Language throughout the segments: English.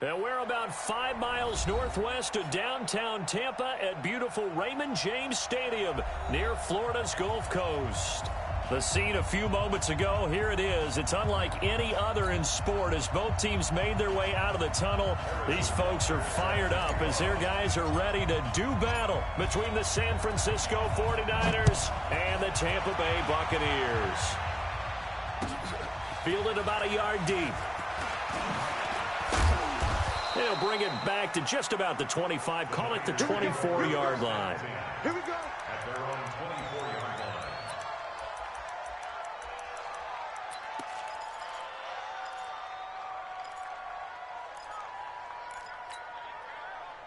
And we're about 5 miles northwest of downtown Tampa at beautiful Raymond James Stadium near Florida's Gulf Coast. The scene a few moments ago, here it is. It's unlike any other in sport as both teams made their way out of the tunnel. These folks are fired up as their guys are ready to do battle between the San Francisco 49ers and the Tampa Bay Buccaneers. Fielded about a yard deep. They'll bring it back to just about the 25. Call it the 24-yard line. Here we go. At their own 24-yard line.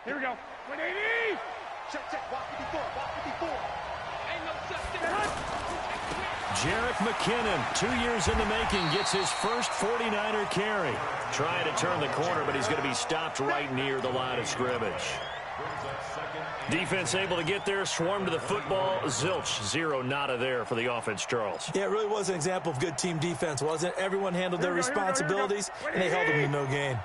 Here we go. 180. Check. Walk 54. Walk 54. Ain't no such thing. Jerick McKinnon, 2 years in the making, gets his first 49er carry. Trying to turn the corner, but he's going to be stopped right near the line of scrimmage. Defense able to get there, swarm to the football. Zilch, zero, nada there for the offense, Charles. Yeah, it really was an example of good team defense, wasn't it? Everyone handled their responsibilities, and they held them to no gain.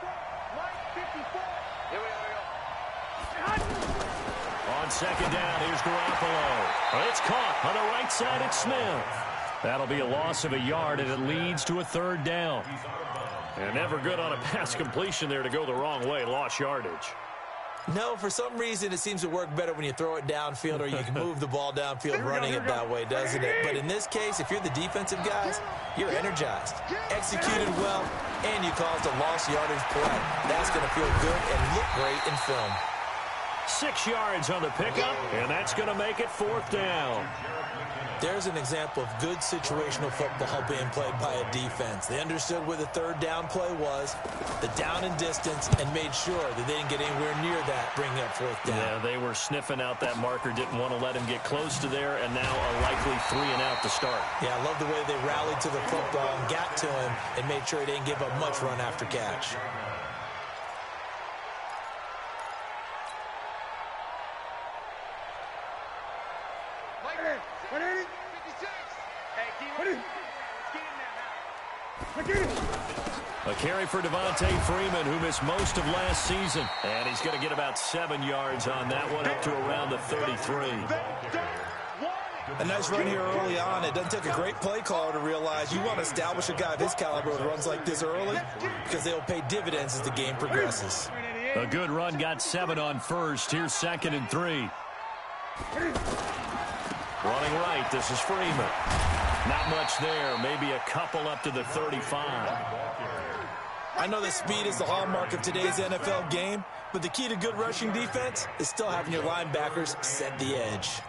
On second down, here's Garoppolo. It's caught on the right side. It's Smith. That'll be a loss of a yard, and it leads to a third down. And never good on a pass completion there to go the wrong way. Lost yardage. No, for some reason, it seems to work better when you throw it downfield or you can move the ball downfield running it that way, doesn't it? But in this case, if you're the defensive guys, you're energized, executed well, and you caused a lost yardage play. That's going to feel good and look great in film. 6 yards on the pickup, and that's going to make it fourth down. There's an example of good situational football being played by a defense. They understood where the third down play was, the down and distance, and made sure that they didn't get anywhere near that, bringing up fourth down. Yeah, they were sniffing out that marker, didn't want to let him get close to there, and now a likely 3 and out to start. Yeah, I love the way they rallied to the football and got to him and made sure he didn't give up much run after catch. A carry for Devontae Freeman, who missed most of last season. And he's going to get about 7 yards on that one, up to around the 33. A nice run here early on. It doesn't take a great play caller to realize you want to establish a guy of his caliber with runs like this early because they'll pay dividends as the game progresses. A good run, got 7 on first. Here's 2nd and 3. Running right, this is Freeman. Not much there, maybe a couple up to the 35. I know that speed is the hallmark of today's NFL game, but the key to good rushing defense is still having your linebackers set the edge.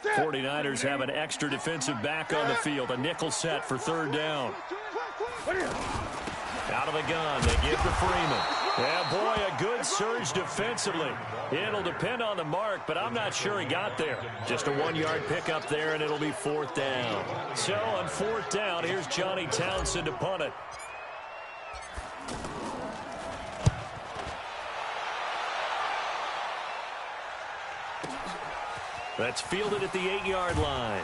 The 49ers have an extra defensive back on the field, a nickel set for third down. Out of the gun, they give to Freeman. Yeah, boy, a good surge defensively. It'll depend on the mark, but I'm not sure he got there. Just a 1-yard pickup there, and it'll be fourth down. So on fourth down, here's Johnny Townsend to punt it. That's fielded at the 8-yard line.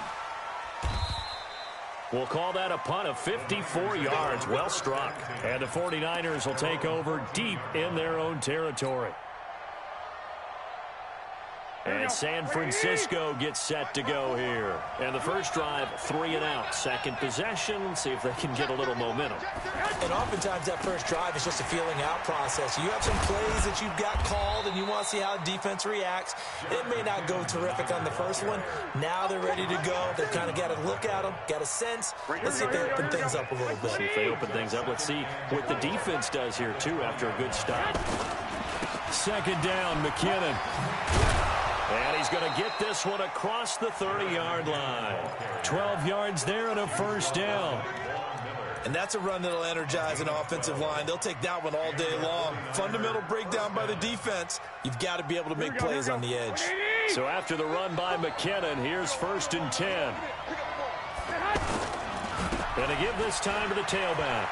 We'll call that a punt of 54 yards. Well struck. And the 49ers will take over deep in their own territory. And San Francisco gets set to go here. And the first drive, 3 and out. Second possession, see if they can get a little momentum. And oftentimes that first drive is just a feeling out process. You have some plays that you've got called and you want to see how defense reacts. It may not go terrific on the first one. Now they're ready to go. They've kind of got to look at them, got a sense. Let's see if they open things up a little bit. See if they open things up. Let's see what the defense does here, too, after a good stop. Second down, McKinnon. And he's going to get this one across the 30-yard line. 12 yards there and a first down. And that's a run that'll energize an offensive line. They'll take that one all day long. Fundamental breakdown by the defense. You've got to be able to make plays on the edge. So after the run by McKinnon, here's 1st and 10. And to give this time to the tailback.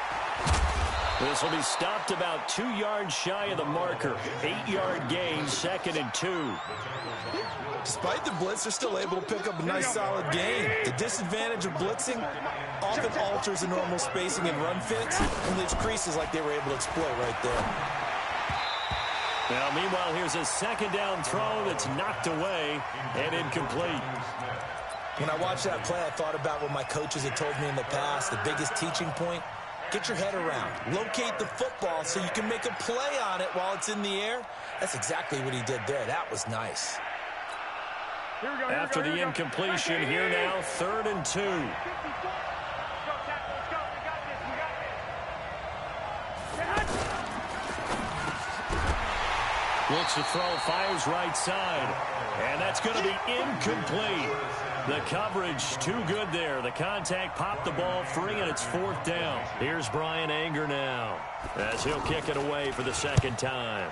This will be stopped about 2 yards shy of the marker. 8-yard gain, 2nd and 2. Despite the blitz, they're still able to pick up a nice solid gain. The disadvantage of blitzing often alters the normal spacing and run fits and leaves creases like they were able to exploit right there. Now, meanwhile, here's a 2nd down throw that's knocked away and incomplete. When I watched that play, I thought about what my coaches had told me in the past. The biggest teaching point, get your head around. Locate the football so you can make a play on it while it's in the air. That's exactly what he did there. That was nice. After the incompletion, here now, 3rd and 2. Looks to throw, fires right side. And that's going to be incomplete. The coverage too good there. The contact popped the ball free, and it's 4th down. Here's Brian Anger now as he'll kick it away for the 2nd time.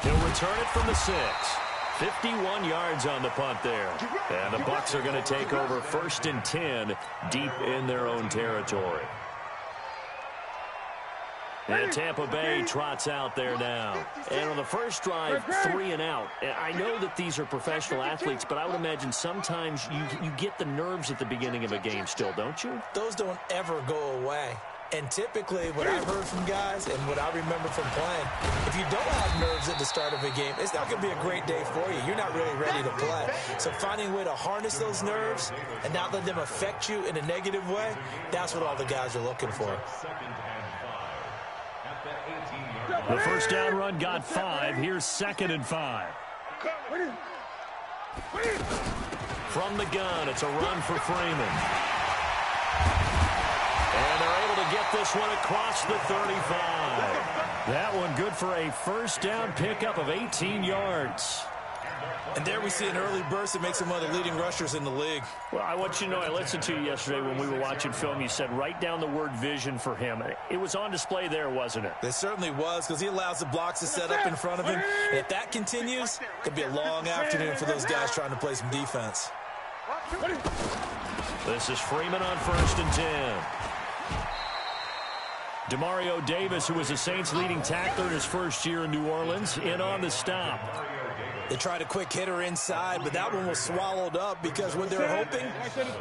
He'll return it from the 6. 51 yards on the punt there. And the Bucs are going to take over 1st and 10 deep in their own territory. And Tampa Bay trots out there now. And on the first drive, 3 and out. I know that these are professional athletes, but I would imagine sometimes you get the nerves at the beginning of a game still, don't you? Those don't ever go away. And typically, what I've heard from guys and what I remember from playing, if you don't have nerves at the start of a game, it's not going to be a great day for you. You're not really ready to play. So finding a way to harness those nerves and not let them affect you in a negative way, that's what all the guys are looking for. The first down run got 5. Here's 2nd and 5. From the gun, it's a run for Freeman. And they're able to get this one across the 35. That one good for a first down pickup of 18 yards. And there we see an early burst that makes him one of the leading rushers in the league. Well, I want you to know, I listened to you yesterday when we were watching film. You said write down the word vision for him. It was on display there, wasn't it? It certainly was, because he allows the blocks to set up in front of him. And if that continues, it could be a long afternoon for those guys trying to play some defense. This is Freeman on 1st and 10. Demario Davis, who was the Saints' leading tackler in his first year in New Orleans, in on the stop. They tried a quick hitter inside, but that one was swallowed up because what they're hoping,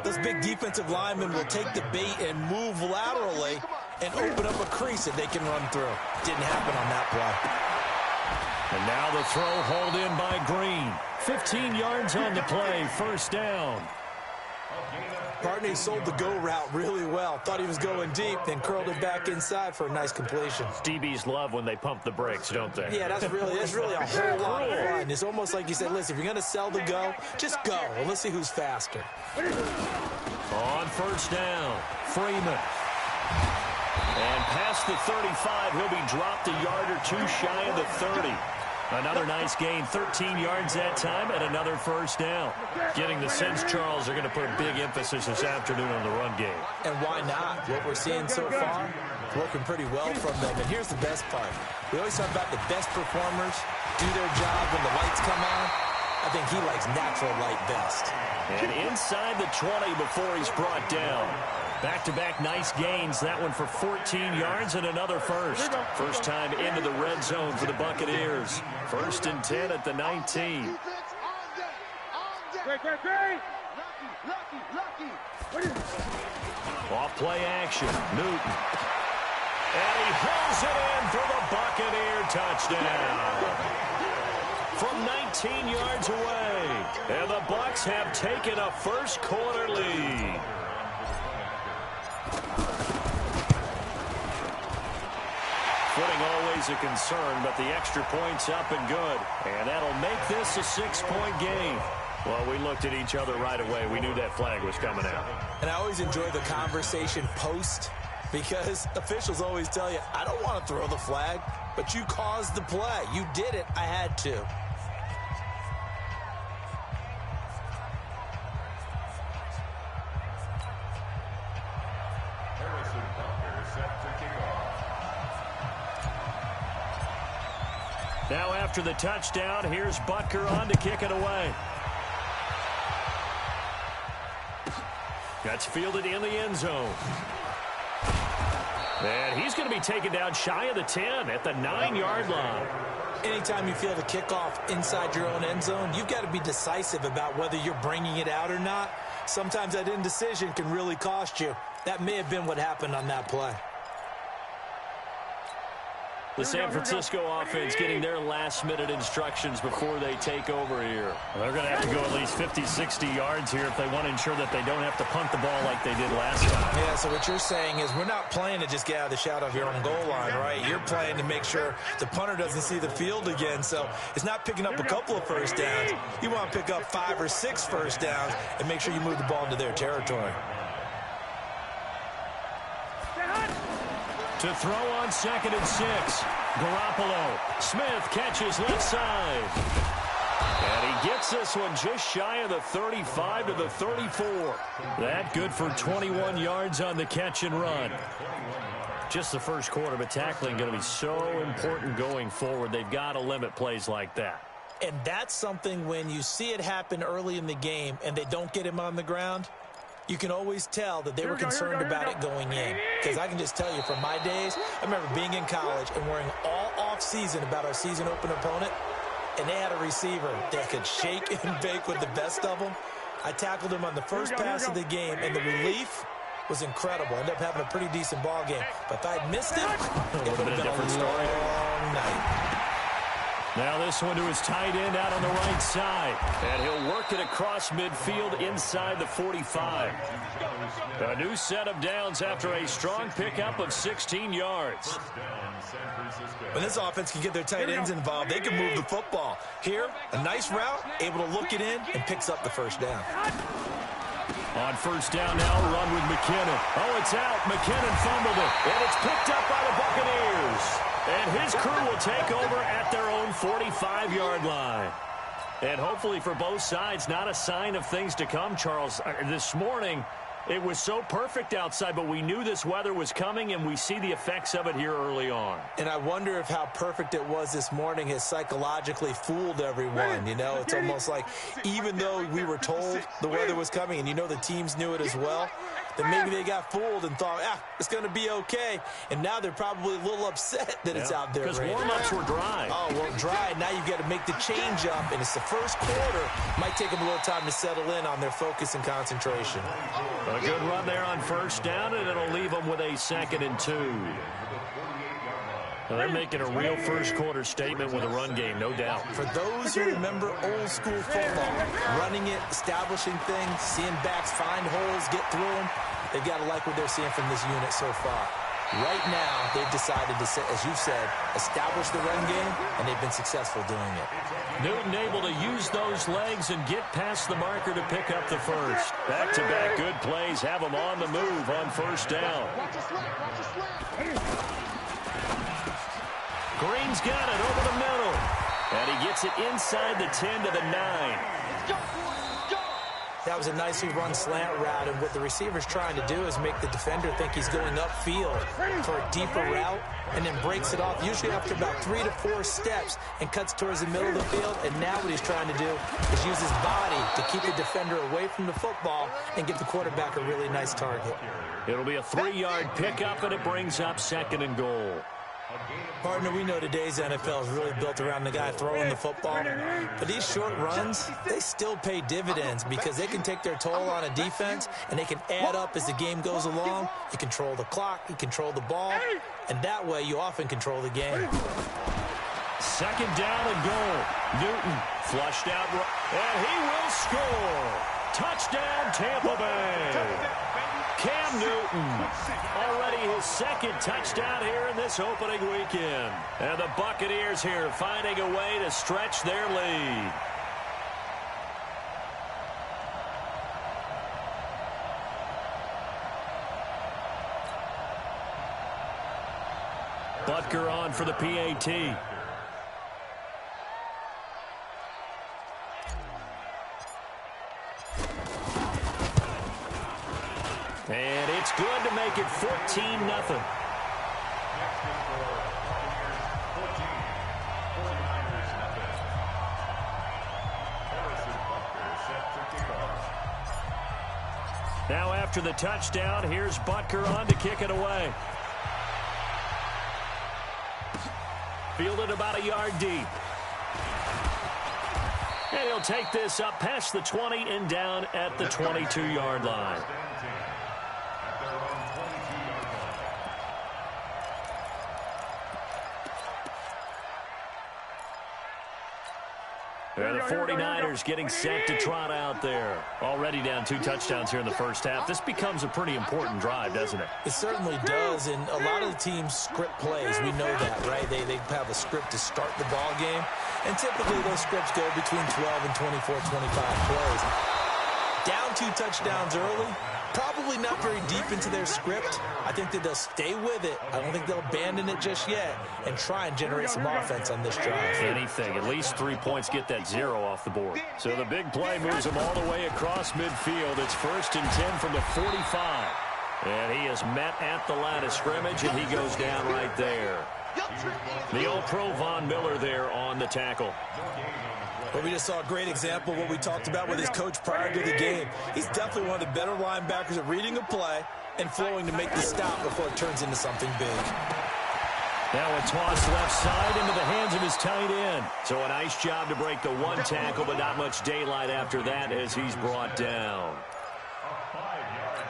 those big defensive linemen will take the bait and move laterally and open up a crease that they can run through. Didn't happen on that play. And now the throw hauled in by Green. 15 yards on the play, 1st down. Partney sold the go route really well. Thought he was going deep, then curled it back inside for a nice completion. DBs love when they pump the brakes, don't they? Yeah, that's really a whole lot of fun. It's almost like you said, listen, if you're going to sell the go, just go. And let's see who's faster. On 1st down, Freeman. And past the 35, he'll be dropped a yard or 2 shy of the 30. Another nice gain, 13 yards that time, and another 1st down. Getting the sense, Charles, are going to put a big emphasis this afternoon on the run game. And why not? What we're seeing so far, working pretty well from them. And here's the best part. We always talk about the best performers do their job when the lights come on. I think he likes natural light best. And inside the 20 before he's brought down. Back-to-back nice gains. That one for 14 yards and another first. First time into the red zone for the Buccaneers. 1st and 10 at the 19. Off play action. Newton. And he hauls it in for the Buccaneer touchdown. From 19 yards away. And the Bucs have taken a first quarter lead. Footing always a concern, but the extra point's up and good. And that'll make this a 6-point game. Well, we looked at each other right away. We knew that flag was coming out. And I always enjoy the conversation post because officials always tell you, I don't want to throw the flag, but you caused the play. You did it. I had to. Now after the touchdown, here's Butker on to kick it away. That's fielded in the end zone. And he's going to be taken down shy of the 10 at the 9-yard line. Anytime you feel the kickoff inside your own end zone, you've got to be decisive about whether you're bringing it out or not. Sometimes that indecision can really cost you. That may have been what happened on that play. The San Francisco offense getting their last-minute instructions before they take over here. They're going to have to go at least 50, 60 yards here if they want to ensure that they don't have to punt the ball like they did last time. Yeah, so what you're saying is we're not playing to just get out of the shadow of your own goal line, right? You're playing to make sure the punter doesn't see the field again. So it's not picking up a couple of first downs. You want to pick up 5 or 6 first downs and make sure you move the ball into their territory. To throw on 2nd and 6. Garoppolo. Smith catches left side. And he gets this one just shy of the 35 to the 34. That good for 21 yards on the catch and run. Just the first quarter, but tackling going to be so important going forward. They've got to limit plays like that. And that's something when you see it happen early in the game and they don't get him on the ground, you can always tell that they were concerned about it going in. Because I can just tell you from my days, I remember being in college and worrying all off-season about our season opener opponent, and they had a receiver that could shake and bake with the best of them. I tackled him on the first pass of the game, and the relief was incredible. Ended up having a pretty decent ball game. But if I'd missed him, it would have been a different story. Long night. Now this one to his tight end out on the right side. And he'll work it across midfield inside the 45. A new set of downs after a strong pickup of 16 yards. When this offense can get their tight ends involved, they can move the football. Here, a nice route, able to look it in, and picks up the first down. On first down now, run with McKinnon. Oh, it's out. McKinnon fumbled it, and it's picked up by the Buccaneers. And his crew will take over at their own 45-yard line. And hopefully for both sides, not a sign of things to come, Charles. This morning, it was so perfect outside, but we knew this weather was coming, and we see the effects of it here early on. And I wonder if how perfect it was this morning has psychologically fooled everyone. You know, it's almost like even though we were told the weather was coming, and you know the teams knew it as well, that maybe they got fooled and thought, it's going to be okay. And now they're probably a little upset that it's out there. Because warm-ups were dry. Oh, well, dry. Now you've got to make the change up, and it's the first quarter. Might take them a little time to settle in on their focus and concentration. A good run there on first down, and it'll leave them with a 2nd and 2. Well, they're making a real first-quarter statement with a run game, no doubt. For those who remember old-school football, running it, establishing things, seeing backs find holes, get through them, they've got to like what they're seeing from this unit so far. Right now, they've decided to, as you said, establish the run game, and they've been successful doing it. Newton able to use those legs and get past the marker to pick up the first. Back-to-back good plays have them on the move on first down. Green's got it over the middle. And he gets it inside the 10 to the 9. That was a nicely run slant route, and what the receiver's trying to do is make the defender think he's going upfield for a deeper route, and then breaks it off, usually after about 3 to 4 steps, and cuts towards the middle of the field. And now what he's trying to do is use his body to keep the defender away from the football and give the quarterback a really nice target. It'll be a 3-yard pickup, and it brings up 2nd and goal. Partner, we know today's NFL is really built around the guy throwing the football. But these short runs, they still pay dividends because they can take their toll on a defense, and they can add up as the game goes along. You control the clock, you control the ball, and that way you often control the game. 2nd down and goal. Newton flushed out, and he will score. Touchdown, Tampa Bay. Cam Newton, already his 2nd touchdown here in this opening weekend. And the Buccaneers here finding a way to stretch their lead. Butker on for the PAT. And it's good to make it 14-0. Now after after the touchdown, here's Butker on to kick it away. Fielded about a yard deep. And he'll take this up past the 20 and down at the 22-yard line. And the 49ers getting set to trot out there. Already down 2 touchdowns here in the first half. This becomes a pretty important drive, doesn't it? It certainly does, and a lot of the teams script plays. We know that, right? They have a script to start the ball game, and typically those scripts go between 12 and 24, 25 plays. Down 2 touchdowns early, probably not very deep into their script. I think that they'll stay with it. I don't think they'll abandon it just yet and try and generate some offense on this drive. Anything. At least 3 points, get that 0 off the board. So the big play moves him all the way across midfield. It's 1st and 10 from the 45. And he is met at the line of scrimmage, and he goes down right there. The All-Pro Von Miller there on the tackle. But we just saw a great example of what we talked about with his coach prior to the game. He's definitely one of the better linebackers at reading a play and flowing to make the stop before it turns into something big. Now a toss left side into the hands of his tight end. So a nice job to break the 1 tackle, but not much daylight after that as he's brought down.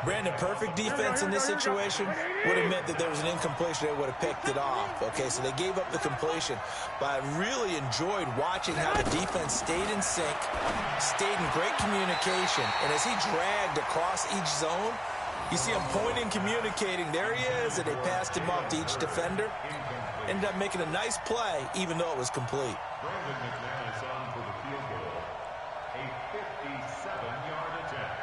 Brandon, perfect defense in this situation would have meant that there was an incompletion. They would have picked it off. Okay, so they gave up the completion. But I really enjoyed watching how the defense stayed in sync, stayed in great communication. And as he dragged across each zone, you see him pointing, communicating. There he is, and they passed him off to each defender. Ended up making a nice play, even though it was complete. Brandon McManus on for the field goal. A 57-yard attempt.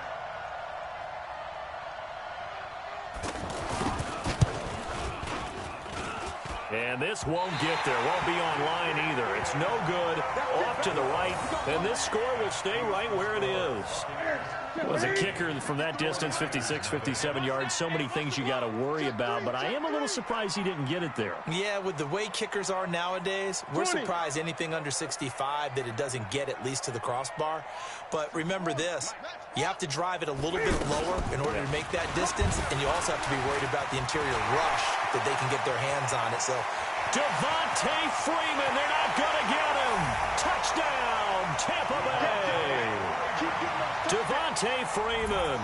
And this won't get there. Won't be online either. It's no good. Off to the right. And this score will stay right where it is. Was a kicker from that distance, 56, 57 yards. So many things you got to worry about. But I am a little surprised he didn't get it there. Yeah, with the way kickers are nowadays, we're surprised anything under 65 that it doesn't get at least to the crossbar. But remember this. You have to drive it a little bit lower in order to make that distance. And you also have to be worried about the interior rush that they can get their hands on it. So Devontae Freeman, they're not going to get him. Touchdown, Tampa Bay. Devontae Freeman,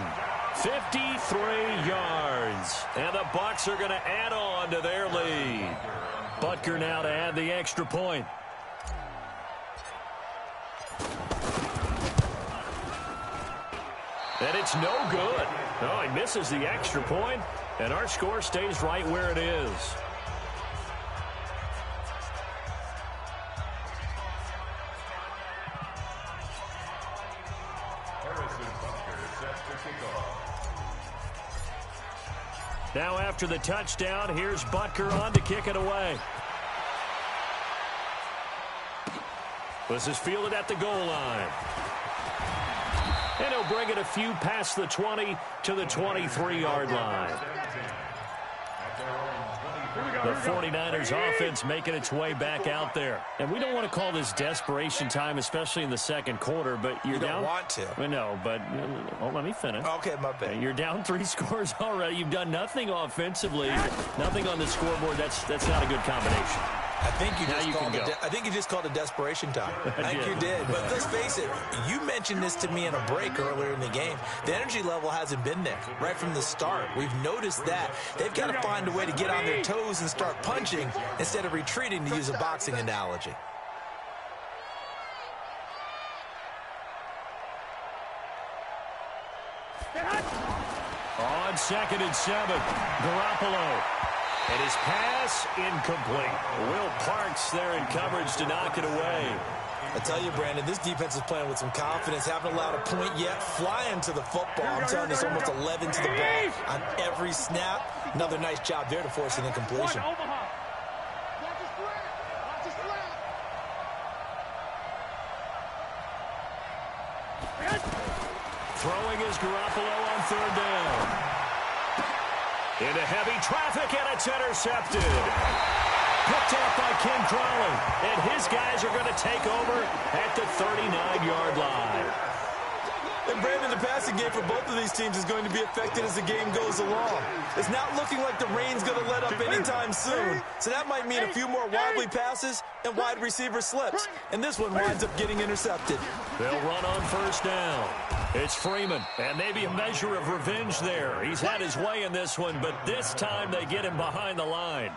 53 yards. And the Bucs are going to add on to their lead. Butker now to add the extra point. And it's no good. Oh, he misses the extra point, and our score stays right where it is. Now after the touchdown, here's Butker on to kick it away. This is fielded at the goal line. And he'll bring it a few past the 20 to the 23-yard line. The 49ers offense making its way back out there. And we don't want to call this desperation time, especially in the second quarter, but you're down. You don't want to. No, but let me finish. Okay, my bad. You're down 3 scores already. You've done nothing offensively, nothing on the scoreboard. That's not a good combination. I think you just called it desperation time. I think you did. But let's face it, you mentioned this to me in a break earlier in the game. The energy level hasn't been there right from the start. We've noticed that. They've got to find a way to get on their toes and start punching instead of retreating, to use a boxing analogy. On 2nd and 7, Garoppolo. And his pass incomplete. Will Parks there in coverage to knock it away. I tell you, Brandon, this defense is playing with some confidence. Haven't allowed a point yet. Flying to the football. I'm telling you, it's almost 11 to the ball on every snap. Another nice job there to force an incompletion. Throwing is Garoppolo on 3rd down. Into heavy traffic, and it's intercepted. Picked off by Ken Crawley. And his guys are going to take over at the 39-yard line. And Brandon, demand in the passing game for both of these teams is going to be affected as the game goes along. It's not looking like the rain's going to let up anytime soon, so that might mean a few more wobbly passes and wide receiver slips, and this one winds up getting intercepted. They'll run on first down. It's Freeman, and maybe a measure of revenge there. He's had his way in this one, but this time they get him behind the line.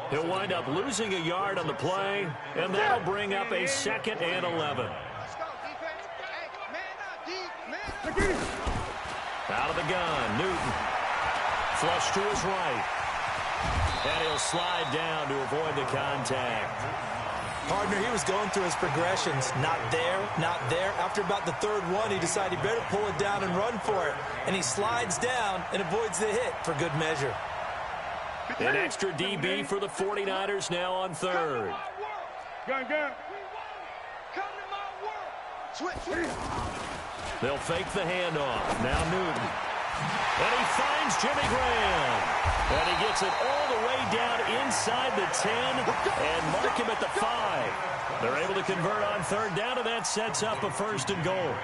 He'll wind up losing a yard on the play, and that'll bring up a 2nd and 11. Out of the gun, Newton. Flush to his right. And he'll slide down to avoid the contact. Partner, he was going through his progressions. Not there, not there. After about the 3rd one, he decided he better pull it down and run for it. And he slides down and avoids the hit for good measure. An extra DB for the 49ers now on 3rd. Gun. Come to my world. Switch. They'll fake the handoff. Now Newton. And he finds Jimmy Graham. And he gets it all the way down inside the 10 and mark him at the 5. They're able to convert on 3rd down, and that sets up a 1st and goal.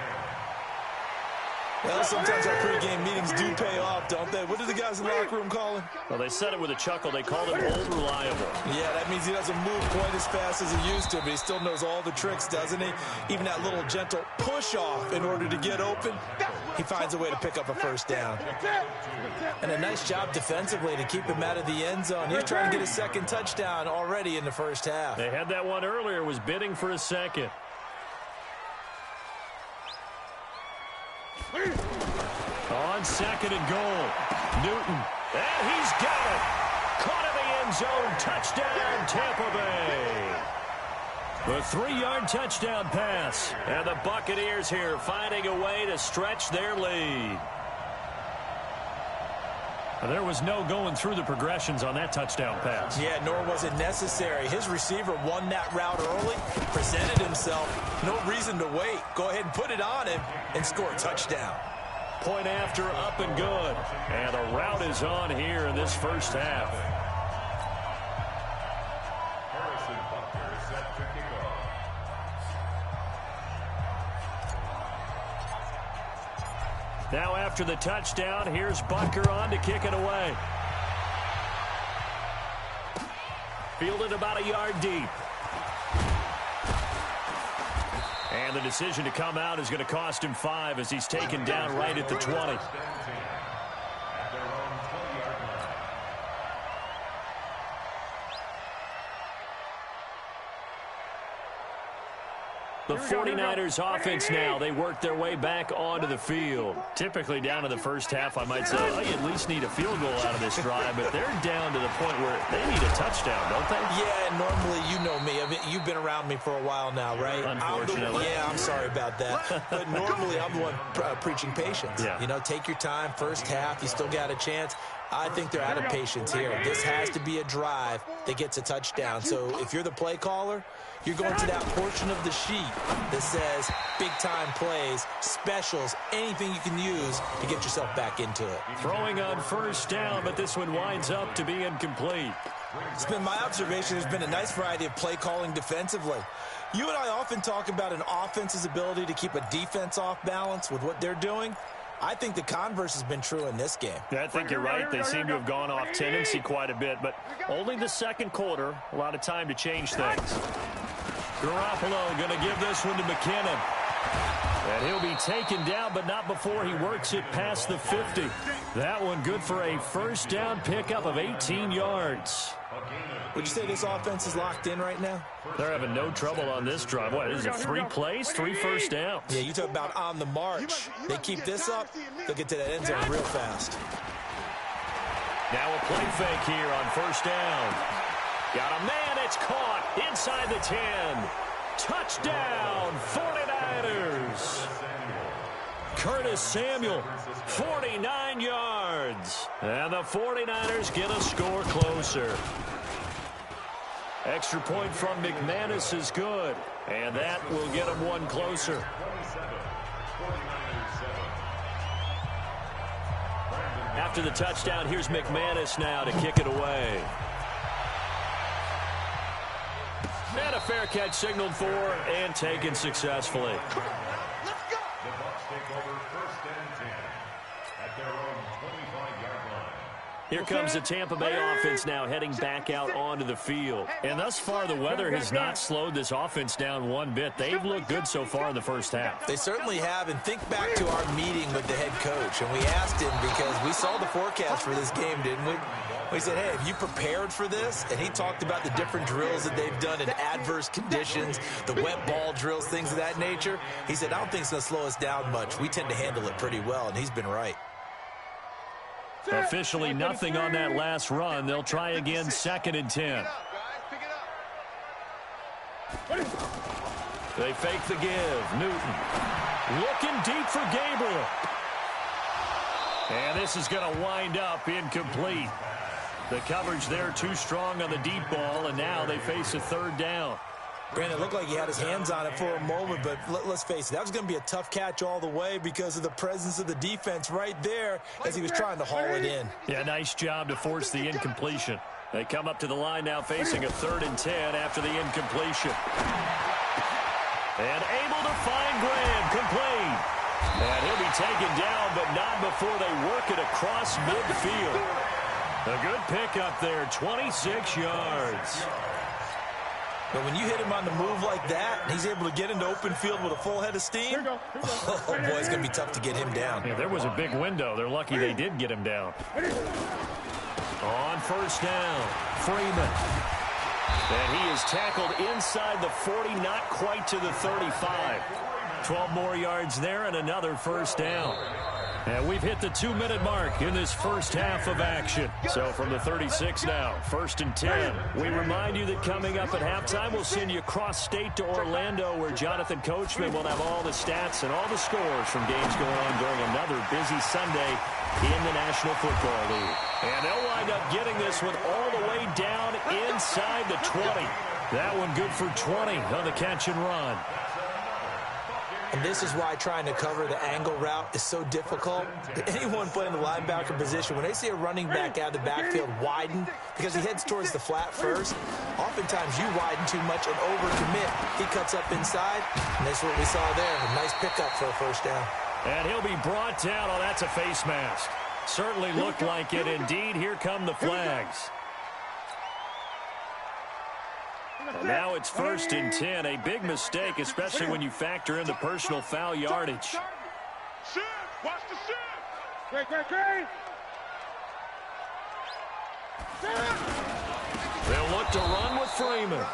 Well, sometimes our pregame meetings do pay off, don't they? What do the guys in the locker room call him? Well, they said it with a chuckle. They called him old reliable. Yeah, that means he doesn't move quite as fast as he used to, but he still knows all the tricks, doesn't he? Even that little gentle push-off in order to get open, he finds a way to pick up a 1st down. And a nice job defensively to keep him out of the end zone. He's trying to get a 2nd touchdown already in the 1st half. They had that one earlier, was bidding for a 2nd. On 2nd and goal, Newton, and he's got it. Caught in the end zone, touchdown, Tampa Bay. The 3-yard touchdown pass, and the Buccaneers here finding a way to stretch their lead. There was no going through the progressions on that touchdown pass. Yeah, nor was it necessary. His receiver won that route early, presented himself. No reason to wait. Go ahead and put it on him and score a touchdown. Point after, up and good. And the route is on here in this 1st half. Harrison Butker set to kick off. Now after the touchdown, here's Butker on to kick it away. Fielded about a yard deep. And the decision to come out is going to cost him 5 as he's taken down right at the 20. The 49ers offense now, they work their way back onto the field. Typically down in the 1st half, I might say, oh, you at least need a field goal out of this drive, but they're down to the point where they need a touchdown, don't they? Yeah, normally, you know me. I mean, you've been around me for a while now, right? Unfortunately. I'm sorry about that. But normally, I'm the one preaching patience. Yeah. You know, take your time, 1st half, you still got a chance. I think they're out of patience here. This has to be a drive that gets a touchdown. So if you're the play caller, you're going to that portion of the sheet that says big-time plays, specials, anything you can use to get yourself back into it. Throwing on 1st down, but this one winds up to be incomplete. It's been my observation there's been a nice variety of play calling defensively. You and I often talk about an offense's ability to keep a defense off balance with what they're doing. I think the converse has been true in this game. Yeah, I think you're right. They seem to have gone off tendency quite a bit, but only the 2nd quarter, a lot of time to change things. Garoppolo going to give this one to McKinnon. And he'll be taken down, but not before he works it past the 50. That one good for a 1st down pickup of 18 yards. Would you say this offense is locked in right now? They're having no trouble on this drive. What, is it 3 plays, 3 1st downs? Yeah, you talk about on the march. They keep this up, they'll get to that end zone real fast. Now a play fake here on 1st down. Got a man, it's caught inside the 10. Touchdown, 49ers. Curtis Samuel, 49 yards. And the 49ers get a score closer. Extra point from McManus is good. And that will get them one closer. After the touchdown, here's McManus now to kick it away. And a fair catch signaled for and taken successfully. The Bucs take over 1st at their own 25-yard line. Here comes the Tampa Bay offense now heading back out onto the field. And thus far, the weather has not slowed this offense down one bit. They've looked good so far in the first half. They certainly have. And think back to our meeting with the head coach. And we asked him because we saw the forecast for this game, didn't we? We said, hey, have you prepared for this? And he talked about the different drills that they've done in adverse conditions, the wet ball drills, things of that nature. He said, I don't think it's going to slow us down much. We tend to handle it pretty well, and he's been right. Officially nothing on that last run. They'll try again, 2nd and 10. They fake the give. Newton looking deep for Gabriel. And this is going to wind up incomplete. The coverage there too strong on the deep ball, and now they face a 3rd down. Granted, it looked like he had his hands on it for a moment, but let's face it, that was going to be a tough catch all the way because of the presence of the defense right there as he was trying to haul it in. Yeah, nice job to force the incompletion. They come up to the line now facing a 3rd and 10 after the incompletion. And able to find Graham, complete. And he'll be taken down, but not before they work it across midfield. A good pickup there, 26 yards. But when you hit him on the move like that, and he's able to get into open field with a full head of steam, oh, boy, it's going to be tough to get him down. Yeah, there was a big window. They're lucky they did get him down. On 1st down, Freeman. And he is tackled inside the 40, not quite to the 35. 12 more yards there and another 1st down. And we've hit the 2-minute mark in this first half of action. So from the 36 now, 1st and 10. We remind you that coming up at halftime, we'll send you cross-state to Orlando, where Jonathan Coachman will have all the stats and all the scores from games going on during another busy Sunday in the National Football League. And they'll wind up getting this one all the way down inside the 20. That one good for 20 on the catch and run. And this is why trying to cover the angle route is so difficult. Anyone playing the linebacker position, when they see a running back out of the backfield widen, because he heads towards the flat first, oftentimes you widen too much and overcommit. He cuts up inside, and that's what we saw there. A nice pickup for a 1st down. And he'll be brought down. Oh, that's a face mask. Certainly looked like it. Indeed, here come the flags. And now it's 1st and 10. A big mistake, especially when you factor in the personal foul yardage. Shift! Watch the shift! Great. They'll look to run with Freeman.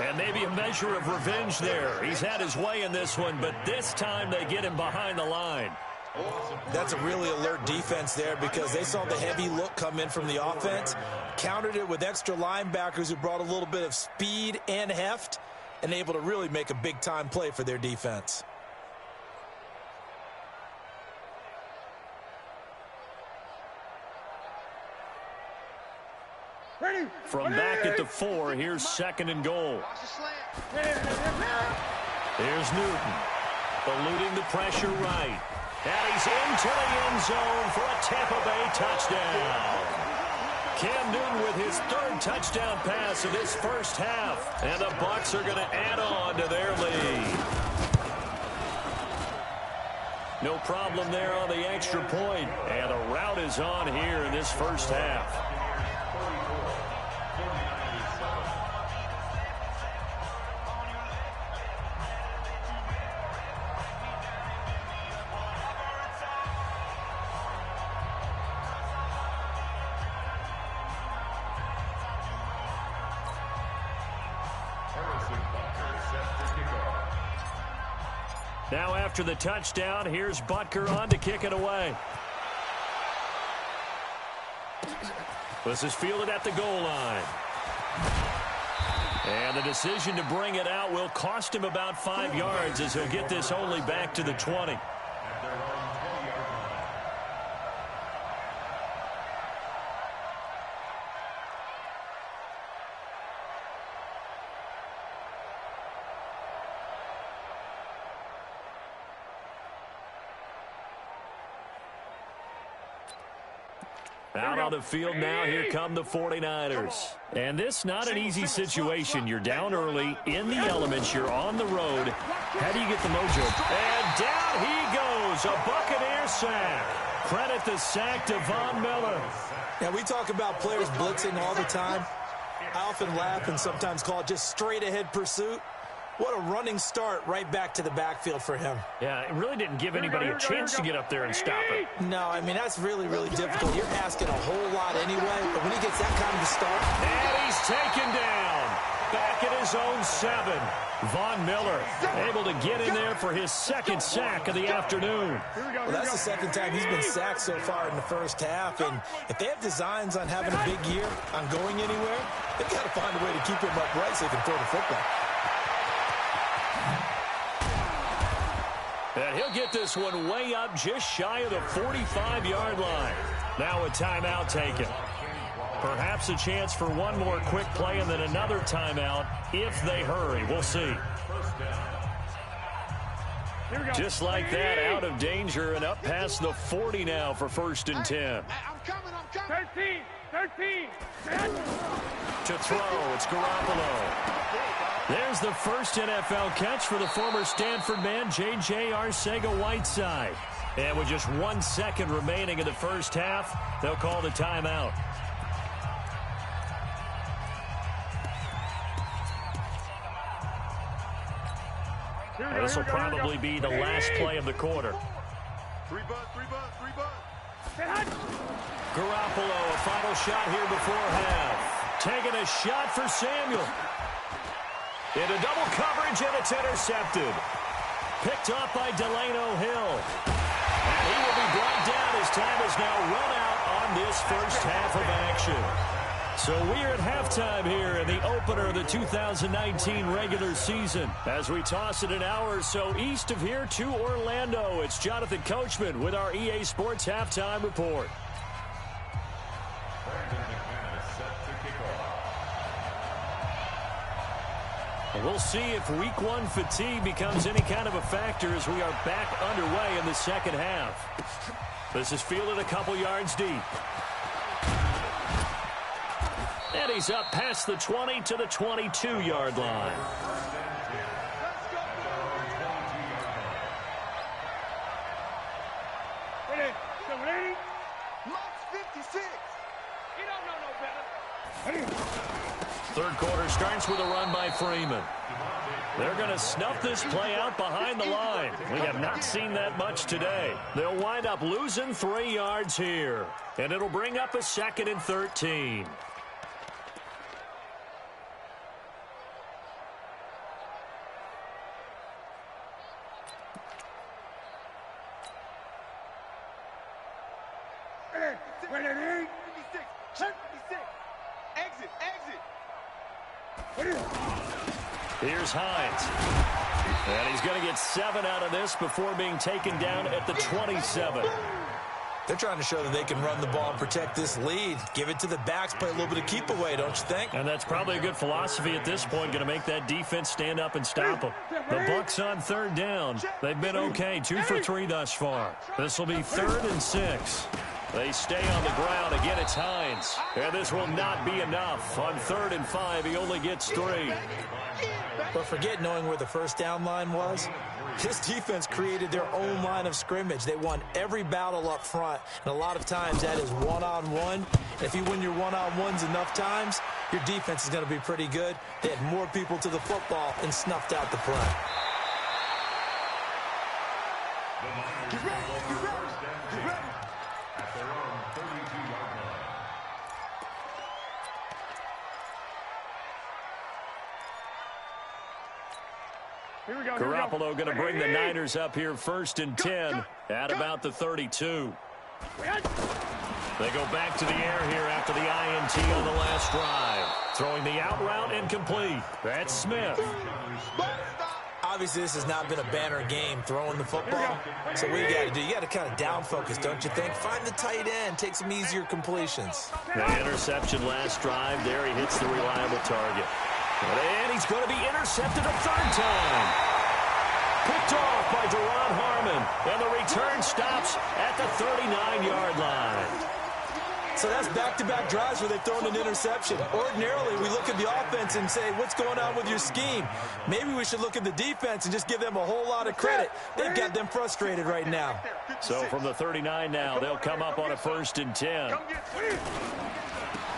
And maybe a measure of revenge there. He's had his way in this one, but this time they get him behind the line. That's a really alert defense there because they saw the heavy look come in from the offense, countered it with extra linebackers who brought a little bit of speed and heft, and able to really make a big-time play for their defense. From back at the 4, here's 2nd and goal. Here's Newton, eluding the pressure right. And he's into the end zone for a Tampa Bay touchdown. Cam Newton with his 3rd touchdown pass of this first half. And the Bucs are going to add on to their lead. No problem there on the extra point. And the route is on here in this first half. Now after the touchdown, here's Butker on to kick it away. This is fielded at the goal line. And the decision to bring it out will cost him about 5 yards as he'll get this only back to the 20. Out on the field now, here come the 49ers. And this not an easy situation. You're down early, in the elements, you're on the road. How do you get the mojo? And down he goes, a Buccaneer sack. credit the sack to Von Miller. Now, we talk about players blitzing all the time. I often laugh and sometimes call it just straight-ahead pursuit. What a running start right back to the backfield for him. Yeah, it really didn't give anybody a chance to get up there and stop it. No, I mean, that's really, really difficult. You're asking a whole lot anyway, but when he gets that kind of a start. And he's taken down. Back at his own 7. Von Miller able to get in there for his second sack of the afternoon. Well, that's the second time he's been sacked so far in the first half. And if they have designs on having a big year, on going anywhere, they've got to find a way to keep him upright so he can throw the football. And he'll get this one way up just shy of the 45-yard line. Now a timeout taken. Perhaps a chance for one more quick play and then another timeout if they hurry. We'll see. Just like that, out of danger and up past the 40 now for 1st and 10. I'm coming. 13. To throw, it's Garoppolo. There's the first NFL catch for the former Stanford man, J.J. Arcega-Whiteside. And with just 1 second remaining in the first half, they'll call the timeout. This will probably be the last play of the quarter. 3 butt. Garoppolo, a final shot here before half. Taking a shot for Samuel. Into double coverage, and it's intercepted. Picked off by Delano Hill. And he will be brought down as time has now run out on this first half of action. So we're at halftime here in the opener of the 2019 regular season. As we toss it an hour or so east of here to Orlando, it's Jonathan Coachman with our EA Sports Halftime Report. We'll see if week 1 fatigue becomes any kind of a factor as we are back underway in the second half. This is fielded a couple yards deep. And he's up past the 20 to the 22-yard line. Third quarter starts with a run by Freeman. They're going to snuff this play out behind the line. We have not seen that much today. They'll wind up losing 3 yards here. And it'll bring up a 2nd and 13. Here's Hines. And he's going to get 7 out of this before being taken down at the 27. They're trying to show that they can run the ball and protect this lead. Give it to the backs, play a little bit of keep away, don't you think? And that's probably a good philosophy at this point, going to make that defense stand up and stop them. The Bucs on 3rd down. They've been okay, 2 for 3 thus far. This will be 3rd and 6. They stay on the ground. Again, it's Hines. And this will not be enough. On 3rd and 5, he only gets 3. But forget knowing where the first down line was. This defense created their own line of scrimmage. They won every battle up front, and a lot of times that is one-on-one. If you win your one-on-ones enough times, your defense is going to be pretty good. They had more people to the football and snuffed out the play. Get ready. At their own 32-yard line. Garoppolo going to bring the Niners up here 1st and 10 at about the 32. They go back to the air here after the INT on the last drive. Throwing the out route incomplete. That's Smith. Obviously, this has not been a banner game throwing the football. So what you got to do, you got to kind of down focus, don't you think? Find the tight end, take some easier completions. The interception last drive there. He hits the reliable target. And he's going to be intercepted a 3rd time. Picked off by Deron Harmon. And the return stops at the 39-yard line. So that's back-to-back drives where they've thrown an interception. Ordinarily, we look at the offense and say, what's going on with your scheme? Maybe we should look at the defense and just give them a whole lot of credit. They've got them frustrated right now. So from the 39 now, they'll come up on a 1st and 10.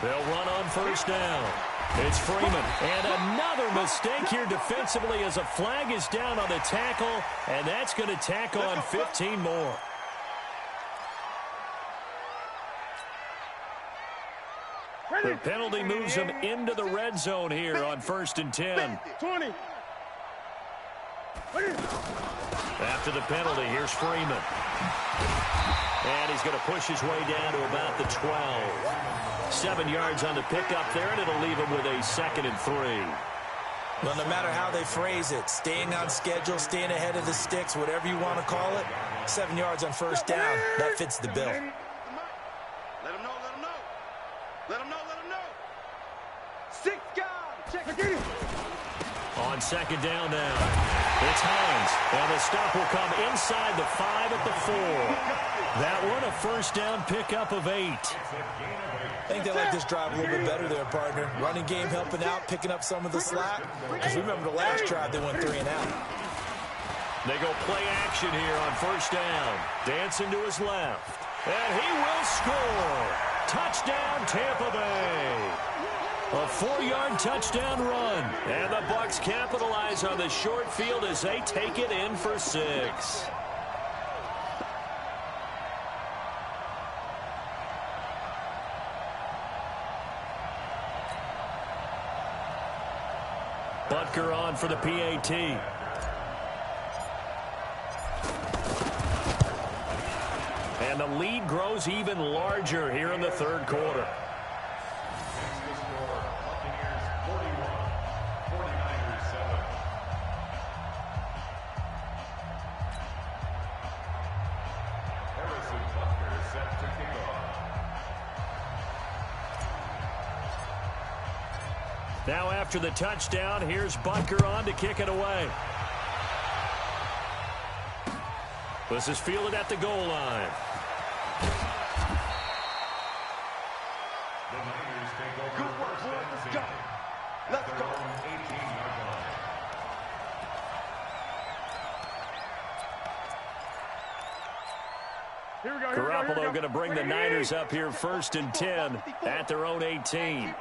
They'll run on 1st down. It's Freeman. And another mistake here defensively as a flag is down on the tackle, and that's going to tack on 15 more. The penalty moves them into the red zone here on 1st and 10. 20. After the penalty, here's Freeman. And he's going to push his way down to about the 12. 7 yards on the pickup there, and it'll leave him with a 2nd and 3. Well, no matter how they phrase it, staying on schedule, staying ahead of the sticks, whatever you want to call it, 7 yards on 1st down, that fits the bill. Let him know, let him know. Let him know, let him know. 6 guys. Check it. On 2nd down now, it's Hines. And the stop will come inside the 5 at the 4. That one a 1st down pickup of 8. I think they like this drive a little bit better there, partner. Running game helping out, picking up some of the slack. Because remember the last drive, they went 3 and out. They go play action here on 1st down. Dancing to his left. And he will score. Touchdown, Tampa Bay. A 4-yard touchdown run. And the Bucs capitalize on the short field as they take it in for 6. Butker on for the PAT. And the lead grows even larger here in the 3rd quarter. Now after the touchdown, here's Butker on to kick it away. This is fielded at the goal line. Good work, boys. Let's go. Let's go. Here we go. Garoppolo going to bring the Niners up here 1st and 10 at their own 18.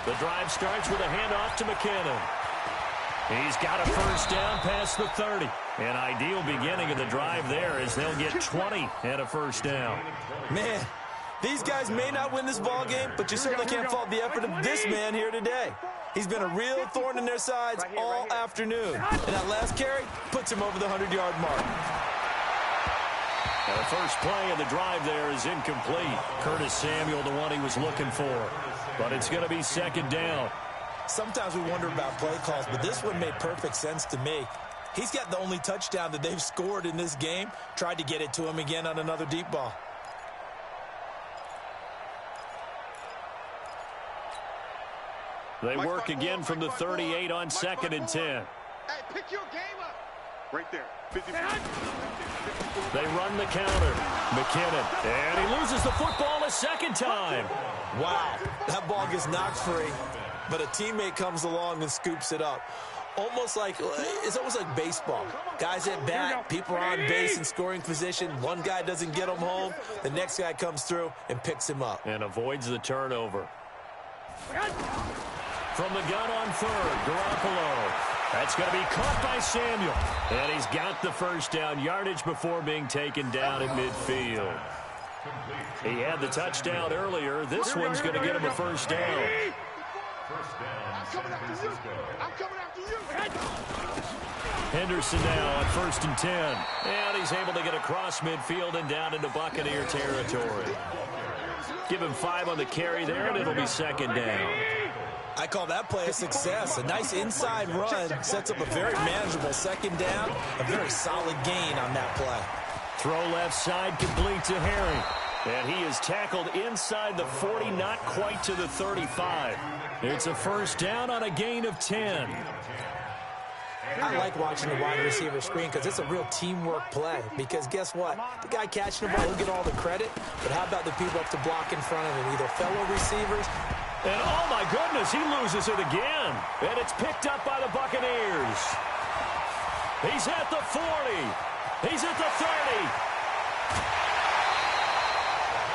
The drive starts with a handoff to McKinnon. He's got a 1st down past the 30. An ideal beginning of the drive there as they'll get 20 and a 1st down. Man, these guys may not win this ball game, but you certainly can't fault the effort of this man here today. He's been a real thorn in their sides all afternoon. And that last carry puts him over the 100-yard mark. And the first play of the drive there is incomplete. Curtis Samuel, the one he was looking for. But it's going to be 2nd down. Sometimes we wonder about play calls, but this one made perfect sense to me. He's got the only touchdown that they've scored in this game. Tried to get it to him again on another deep ball. They work again from the 38 on 2nd and 10. Hey, pick your game up. Right there. 54. They run the counter. McKinnon. And he loses the football a 2nd time. Wow, that ball gets knocked free, but a teammate comes along and scoops it up. It's almost like baseball. Guys at bat, people are on base in scoring position. One guy doesn't get him home. The next guy comes through and picks him up. And avoids the turnover. From the gun on 3rd, Garoppolo. That's going to be caught by Samuel. And he's got the 1st down yardage before being taken down at midfield. He had the touchdown earlier. This one's going to get him a 1st down. I'm coming after you. I'm coming after you. Henderson now on 1st and 10. And he's able to get across midfield and down into Buccaneer territory. Give him 5 on the carry there, and it'll be 2nd down. I call that play a success. A nice inside run sets up a very manageable 2nd down. A very solid gain on that play. Throw left side complete to Herring. And he is tackled inside the 40, not quite to the 35. It's a 1st down on a gain of 10. I like watching the wide receiver screen because it's a real teamwork play. Because guess what? The guy catching the ball will get all the credit, but how about the people up to block in front of him, either fellow receivers? And oh my goodness, he loses it again. And it's picked up by the Buccaneers. He's at the 40. He's at the 30.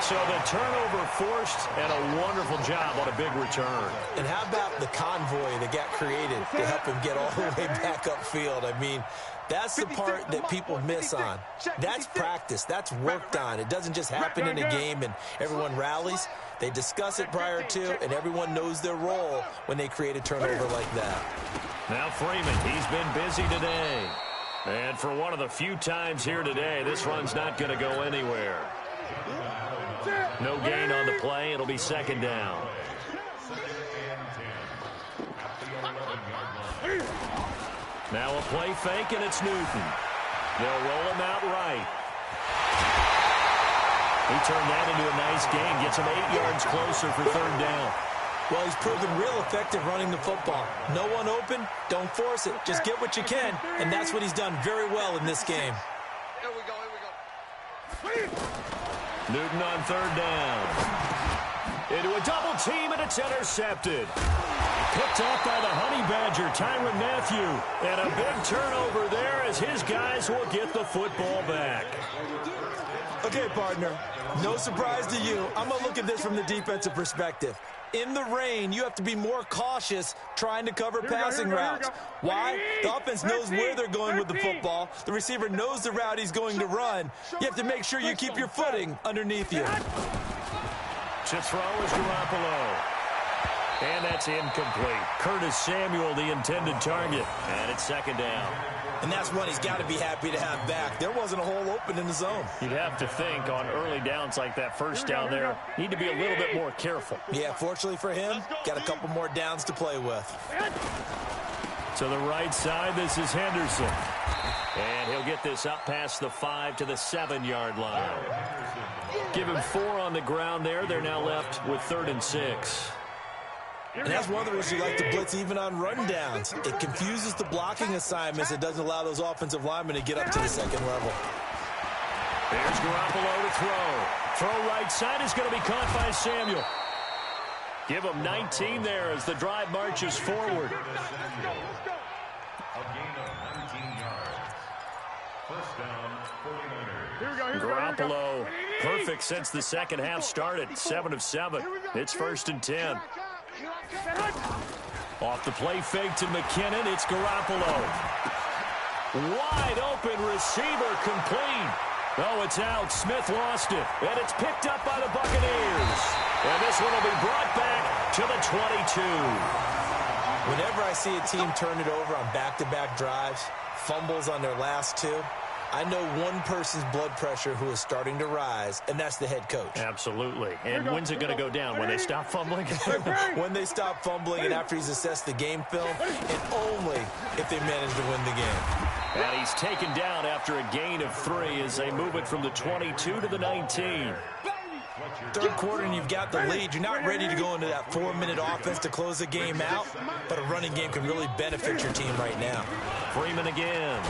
So the turnover forced, and a wonderful job on a big return. And how about the convoy that got created to help him get all the way back upfield? I mean, that's the part that people miss on. That's practice. That's worked on. It doesn't just happen in a game and everyone rallies. They discuss it prior to, and everyone knows their role when they create a turnover like that. Now Freeman, he's been busy today. And for one of the few times here today, this run's not going to go anywhere. No gain on the play. It'll be second down. Now a play fake, and it's Newton. They'll roll him out right. He turned that into a nice gain. Gets him 8 yards closer for third down. Well, he's proven real effective running the football. No one open, don't force it. Just get what you can, and that's what he's done very well in this game. Here we go, here we go. Newton on third down. Into a double team, and it's intercepted. Picked off by the Honey Badger, Tyrann Mathieu. And a big turnover there as his guys will get the football back. Okay, partner, no surprise to you. I'm going to look at this from the defensive perspective. In the rain, you have to be more cautious trying to cover passing routes. Why? The offense knows where they're going with the football. The receiver knows the route he's going to run. You have to make sure you keep your footing underneath you. To throw is Garoppolo. And that's incomplete. Curtis Samuel, the intended target. And it's second down. And that's one he's got to be happy to have back. There wasn't a hole open in the zone. You'd have to think on early downs like that first down there, need to be a little bit more careful. Yeah, fortunately for him, got a couple more downs to play with. To the right side, this is Henderson. And he'll get this up past the 5 to the 7-yard line. Give him 4 on the ground there. They're now left with 3rd and 6. And that's one of the reasons you like to blitz even on rundowns. It confuses the blocking assignments. It doesn't allow those offensive linemen to get up to the second level. There's Garoppolo to throw. Throw right side is going to be caught by Samuel. Give him 19 there as the drive marches forward. A gain of 19 yards. First down, 49ers. Garoppolo, perfect since the second half started. 7 of 7. It's 1st and 10. Off the play fake to McKinnon, it's Garoppolo. Wide open receiver, complete. Oh, it's out. Smith lost it, and it's picked up by the Buccaneers. And this one will be brought back to the 22. Whenever I see a team turn it over on back-to-back drives, fumbles on their last 2, I know one person's blood pressure who is starting to rise, and that's the head coach. Absolutely. And when's it going to go down? When they stop fumbling? When they stop fumbling and after he's assessed the game film, and only if they manage to win the game. And he's taken down after a gain of 3 as they move it from the 22 to the 19. Third quarter and you've got the lead. You're not ready to go into that 4-minute offense to close the game out, but a running game can really benefit your team right now. Freeman again.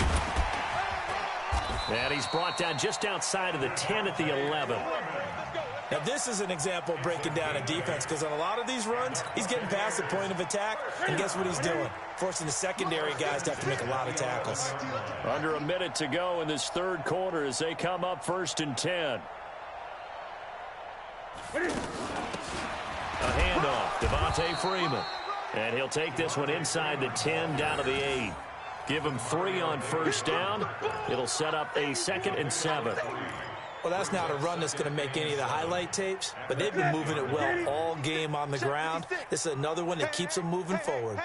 And he's brought down just outside of the 10 at the 11. Now, this is an example of breaking down a defense because on a lot of these runs, he's getting past the point of attack, and guess what he's doing? Forcing the secondary guys to have to make a lot of tackles. Under a minute to go in this third quarter as they come up 1st and 10. A handoff, Devontae Freeman. And he'll take this one inside the 10 down to the 8. Give him 3 on first down. It'll set up a 2nd and 7. Well, that's not a run that's going to make any of the highlight tapes, but they've been moving it well all game on the ground. This is another one that keeps them moving forward.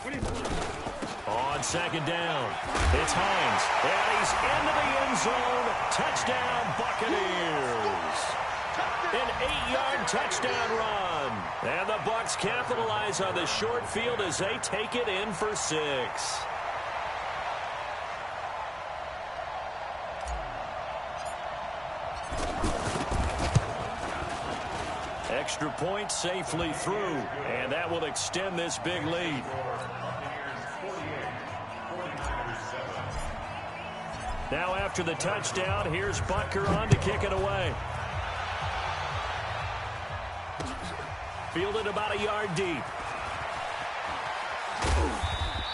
On 2nd down, it's Hines. And he's into the end zone. Touchdown, Buccaneers. An 8-yard touchdown run. And the Bucs capitalize on the short field as they take it in for 6. Extra point safely through, and that will extend this big lead. Now after the touchdown, here's Butker on to kick it away. Fielded about a yard deep.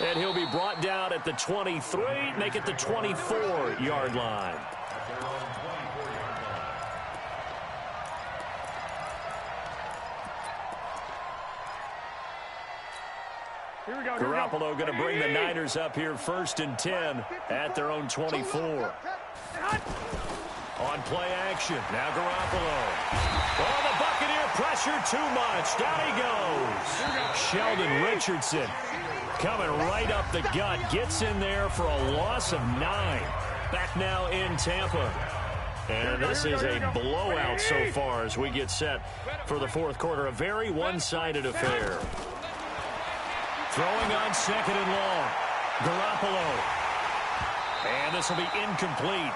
And he'll be brought down at the 23, make it the 24-yard line. Garoppolo going to bring the Niners up here 1st and 10 at their own 24. On play action, now Garoppolo. Oh, the Buccaneer pressure too much. Down he goes. Sheldon Richardson coming right up the gut. Gets in there for a loss of 9. Back now in Tampa. And this is a blowout so far as we get set for the 4th quarter. A very one-sided affair. Throwing on 2nd and long. Garoppolo. And this will be incomplete.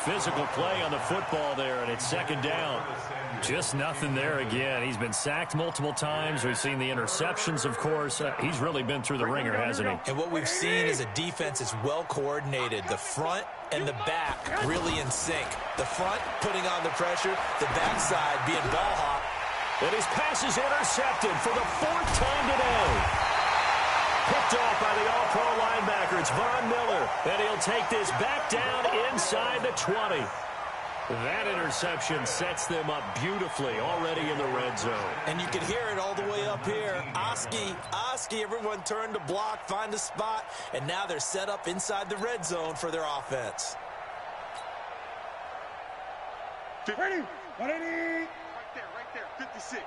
Physical play on the football there, and it's 2nd down. Just nothing there again. He's been sacked multiple times. We've seen the interceptions, of course. He's really been through the ringer, hasn't he? And what we've seen is a defense that's well coordinated. The front and the back really in sync. The front putting on the pressure, the backside being ball hawk. And his pass is intercepted for the 4th time today. Picked off by the all-pro linebacker. It's Von Miller. And he'll take this back down inside the 20. That interception sets them up beautifully already in the red zone. And you can hear it all the way up here. Oski, everyone turned to block, find a spot, and now they're set up inside the red zone for their offense. Ready? 180. Right there, 56.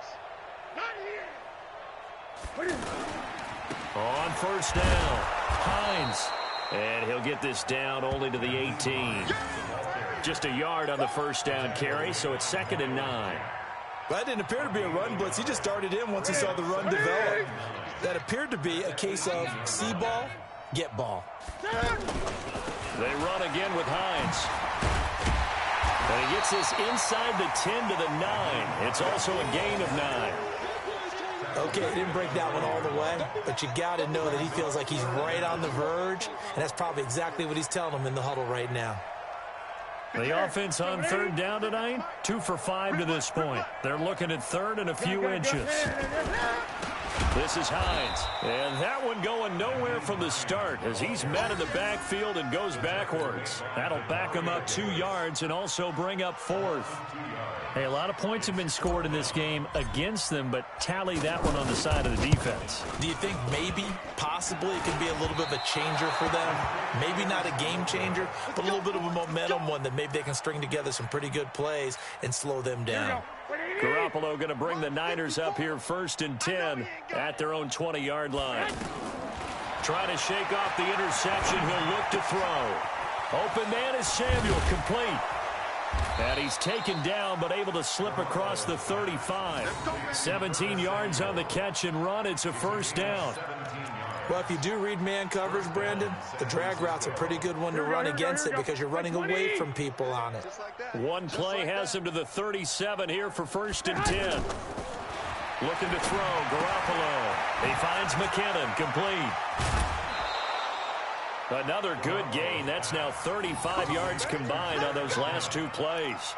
Not here. On 1st down, Hines. And he'll get this down only to the 18. Just a yard on the 1st down carry, so it's 2nd and 9. That didn't appear to be a run blitz. He just started in once he saw the run develop. That appeared to be a case of see ball, get ball. They run again with Hines. And he gets this inside the 10 to the 9. It's also a gain of 9. Okay, he didn't break that one all the way, but you got to know that he feels like he's right on the verge, and that's probably exactly what he's telling them in the huddle right now. The offense on 3rd down tonight, 2 for 5 to this point. They're looking at 3rd and a few inches. This is Hines, and that one going nowhere from the start as he's met in the backfield and goes backwards. That'll back him up 2 yards and also bring up 4th. Hey, a lot of points have been scored in this game against them, but tally that one on the side of the defense. Do you think maybe, possibly, it could be a little bit of a changer for them? Maybe not a game changer, but a little bit of a momentum one that maybe they can string together some pretty good plays and slow them down. Garoppolo going to bring the Niners up here 1st and 10 at their own 20-yard line. Trying to shake off the interception. He'll look to throw. Open man is Samuel, complete. And he's taken down, but able to slip across the 35. 17 yards on the catch and run. It's a 1st down. Well, if you do read man coverage, Brandon, the drag route's a pretty good one to run against it because you're running away from people on it. One play has him to the 37 here for 1st and 10. Looking to throw, Garoppolo. He finds McKinnon, complete. Another good gain. That's now 35 yards combined on those last 2 plays.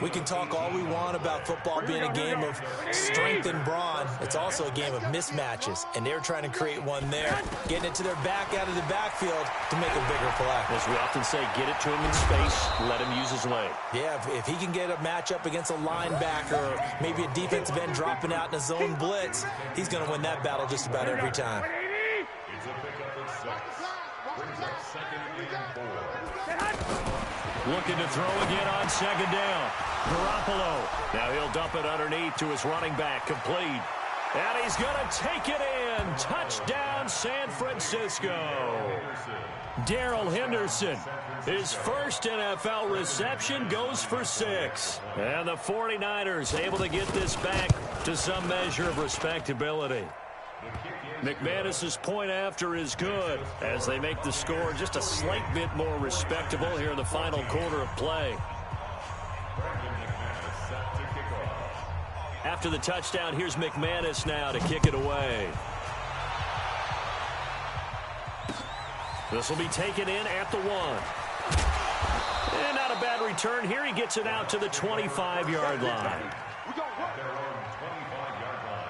We can talk all we want about football being a game of strength and brawn. It's also a game of mismatches, and they're trying to create one there, getting it to their back out of the backfield to make a bigger play. As we often say, get it to him in space, let him use his leg. Yeah, if he can get a matchup against a linebacker or maybe a defensive end dropping out in a zone blitz, he's going to win that battle just about every time. It's a pickup of 6. Brings up 2nd and 4. Looking to throw again on 2nd down. Garoppolo. Now he'll dump it underneath to his running back. Complete. And he's going to take it in. Touchdown, San Francisco. Darrell Henderson. His first NFL reception goes for 6. And the 49ers able to get this back to some measure of respectability. McManus's point after is good as they make the score just a slight bit more respectable here in the final quarter of play. After the touchdown, here's McManus now to kick it away. This will be taken in at the 1. And not a bad return here. He gets it out to the 25-yard line. We go at their own 25-yard line.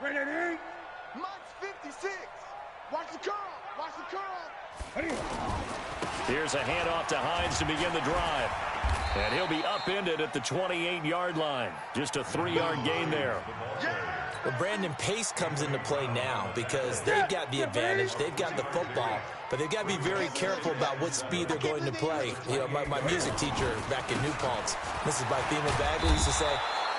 Ready? Mike's 56. Watch the curl. Watch the curl. Here's a handoff to Hines to begin the drive. And he'll be upended at the 28-yard line. Just a 3-yard gain there. Well, Brandon, pace comes into play now because they've got the advantage. They've got the football, but they've got to be very careful about what speed they're going to play. You know, my music teacher back in New Paltz, Mrs. Bythema Bagley, used to say,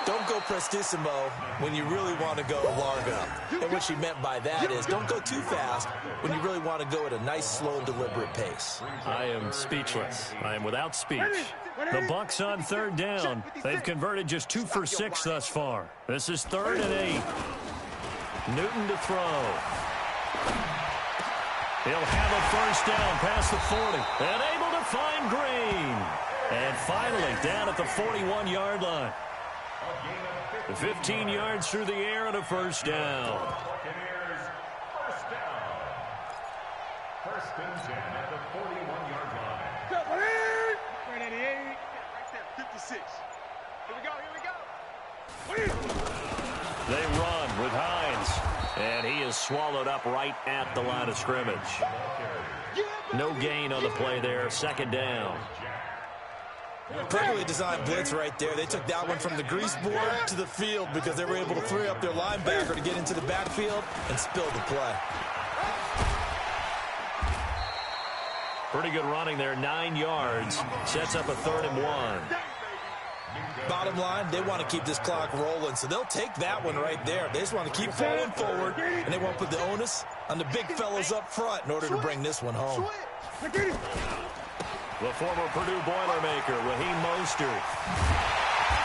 don't go prestissimo when you really want to go largo. And what she meant by that is don't go too fast when you really want to go at a nice, slow, deliberate pace. I am speechless. I am without speech. The Bucks on third down. They've converted just 2 for 6 thus far. This is 3rd and 8. Newton to throw. He'll have a first down past the 40. And able to find Green. And finally down at the 41-yard line. 15 yards through the air and a first down. Buccaneers, first down. 1st and 10 at the 41-yard line. Ready? 56. Here we go. They run with Hines. And he is swallowed up right at the line of scrimmage. No gain on the play there. 2nd down. Perfectly designed blitz right there. They took that one from the grease board to the field because they were able to free up their linebacker to get into the backfield and spill the play. Pretty good running there, 9 yards. Sets up a 3rd and 1. Bottom line, they want to keep this clock rolling, so they'll take that one right there. They just want to keep falling forward, and they want to put the onus on the big fellows up front in order to bring this one home. The former Purdue Boilermaker, Raheem Mostert.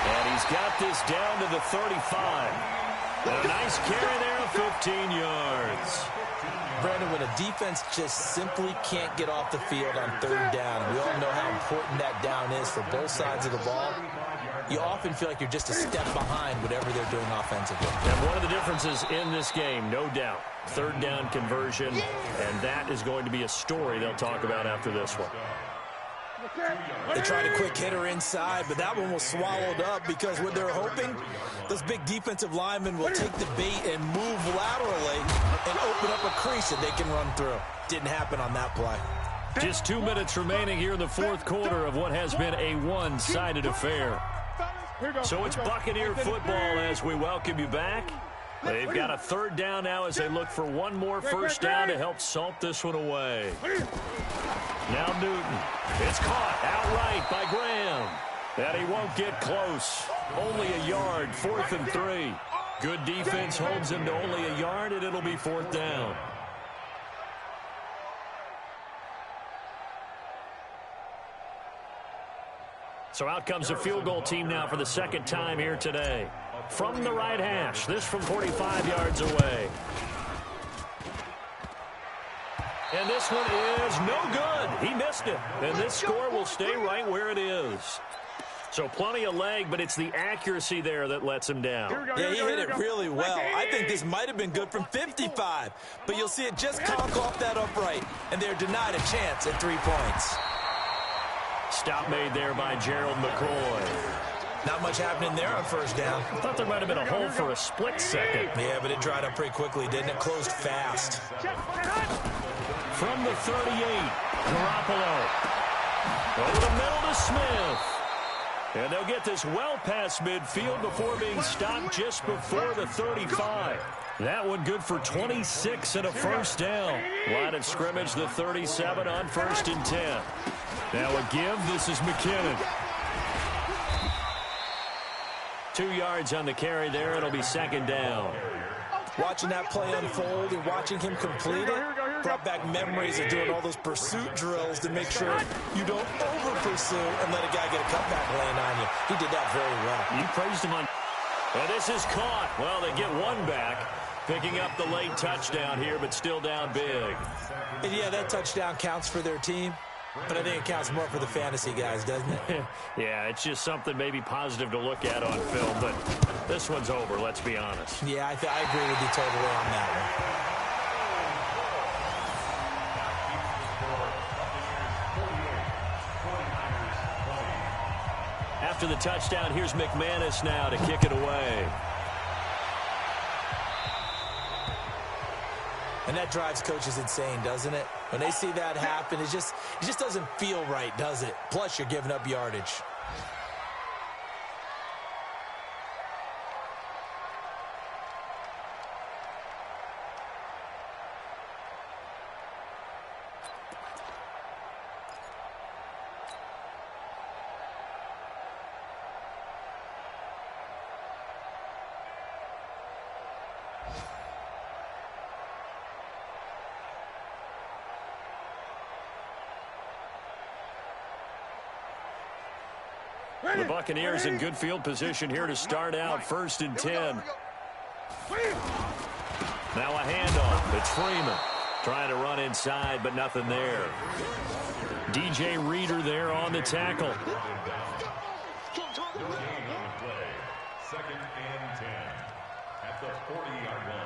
And he's got this down to the 35. And a nice carry there of 15 yards. Brandon, when a defense just simply can't get off the field on 3rd down, we all know how important that down is for both sides of the ball. You often feel like you're just a step behind whatever they're doing offensively. And one of the differences in this game, no doubt, 3rd down conversion, and that is going to be a story they'll talk about after this one. They tried a quick hitter inside, but that one was swallowed up because what they're hoping, those big defensive linemen will take the bait and move laterally and open up a crease that they can run through. Didn't happen on that play. Just 2 minutes remaining here in the 4th quarter of what has been a one-sided affair. So it's Buccaneer football as we welcome you back. They've got a 3rd down now as they look for one more first down to help salt this one away. Now Newton. It's caught outright by Graham. And he won't get close. Only a yard, 4th and 3. Good defense holds him to only a yard, and it'll be 4th down. So out comes the field goal team now for the 2nd time here today. From the right hash, this from 45 yards away. And this one is no good. He missed it. And this score will stay right where it is. So plenty of leg, but it's the accuracy there that lets him down. Yeah, he hit it really well. I think this might have been good from 55. But you'll see it just conk off that upright. And they're denied a chance at 3 points. Stop made there by Gerald McCoy. Not much happening there on first down. I thought there might have been a hole for a split second. Yeah, but it dried up pretty quickly, didn't it? Closed fast. From the 38, Garoppolo. Over the middle to Smith. And they'll get this well past midfield before being stopped just before the 35. That one good for 26 and a first down. Line of scrimmage, the 37 on 1st and 10. Now a give, this is McKinnon. 2 yards on the carry there, it'll be 2nd down. Watching that play unfold and watching him complete it brought back memories of doing all those pursuit drills to make sure you don't over-pursue and let a guy get a cutback laying on you. He did that very well. You praised him on. And this is caught. Well, they get one back, picking up the late touchdown here, but still down big. And yeah, that touchdown counts for their team. But I think it counts more for the fantasy guys, doesn't it? Yeah, it's just something maybe positive to look at on film, but this one's over, let's be honest. Yeah, I agree with you totally on that one. After the touchdown, here's McManus now to kick it away. And that drives coaches insane, doesn't it? When they see that happen, it just doesn't feel right, does it? Plus, you're giving up yardage. The Buccaneers in good field position here to start out 1st and 10. Now a handoff. It's Freeman trying to run inside, but nothing there. DJ Reader there on the tackle. 2nd and 10 at the 40-yard line.